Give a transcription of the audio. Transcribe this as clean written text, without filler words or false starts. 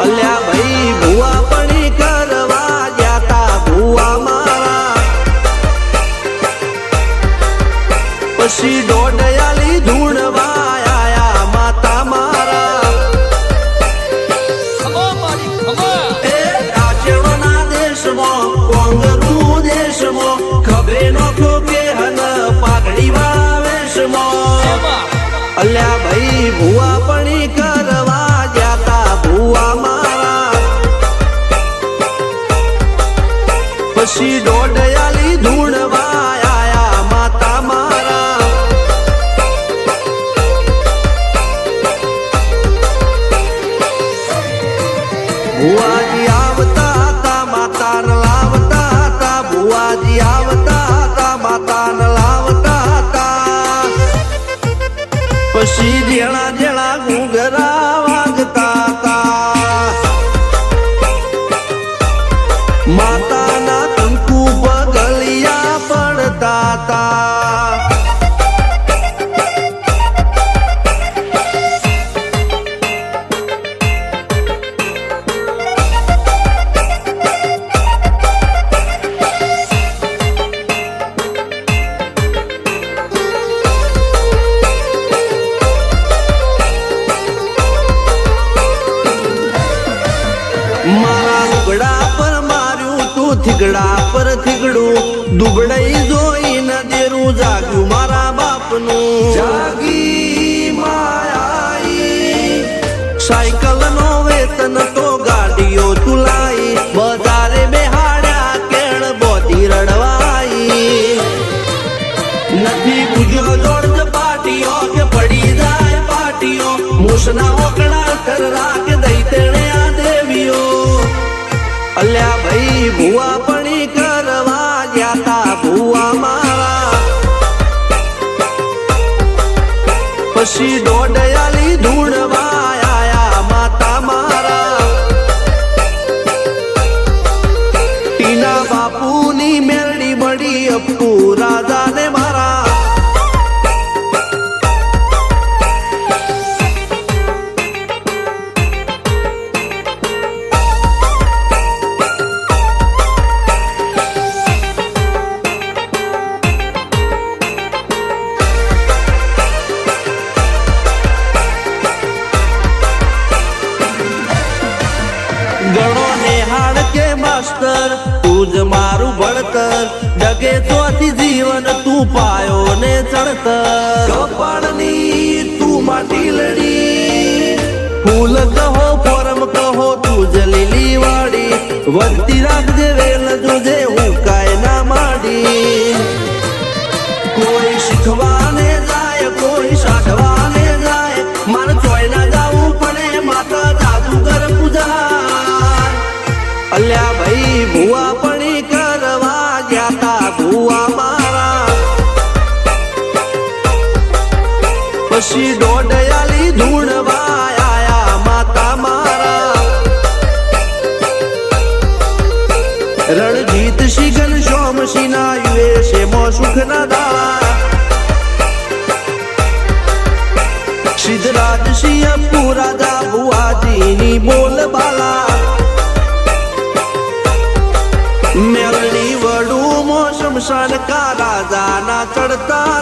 અલ્યા ભાઈ ભુવા પણી કરવા જાતા ભુવા મારા પછી દોડયાલી ધૂણવા આયા માતા મારા એ રાજ્યના દેશમાં કોંગરું દેશમાં ખબે નોખો કે હન પાઘડી વાવેશમાં અલ્યા ભાઈ ભુવા પણી કરવા જાતા ભુવા મારા પછી દોડયાલી ધૂણવા આયા માતા મારા ભુવાજી આવતા હતા માતાને લાવતા હતા ભુવાજી આવતા હતા માતાને લાવતા હતા પછી જેણા જેણા ઘૂંઘરા વાગતા હતા માતાના કંકુ પગલિયા પડતા હતા મારા લુગડા પર માર્યું તું થીગડા પર થીગડું દુબળાઈ જોઈને દેરું જાગ્યું મારા બાપનું જાગી માયાઈ સાયકલ નો વેતન તો ગાડીઓ તુલાઈ બજારે બેહાડ્યા કેણ બોધી રડવાઈ નથી પૂજ્યો જોડ પાટીઓ કે પડી જાય પાટીઓ મૂસના ઓકડા કર કે દઈ તેણે આ દેવીઓ અલ્યા ભાઈ ભુવા પણી કરવા જાતા ભુવા મારા પછી દોડયાલી ધૂણવા આયા માતા મારા ટીના બાપુની મેરડી મળી અપ્પુ રાજાને મારા ગણો નેહાળ કે માસ્ટર તું જ મારું ભણતર જગે તોથી જીવન તું પાયો ને ચણતર કપાળની તું માટી લડી ફૂલ કહો ફોરમ કહો તું જ લીલી વાડી વધતી રાખજે વેલ જોજે હું કાય ના માડી કોઈ શીખવાને જાય કોઈ સાધવાને જાય મારે ચોય ના જાવું પડે માતા જાદુગર પૂજા અલ્યા ભાઈ ભુવા પણી કરવા જાતા ભુવા મારા પછી દોડયાલી ધૂણવા આયા માતા મારા રણજીત સિંહ સોમસિંહ ના યુએસે મો સુખ ના દાળા સિદ્ધરાજ સિંહ પુરાદા ભુવાજીની બોલ બાલા મેલડી વડું મો શમશાન કા રાજાના ચડતા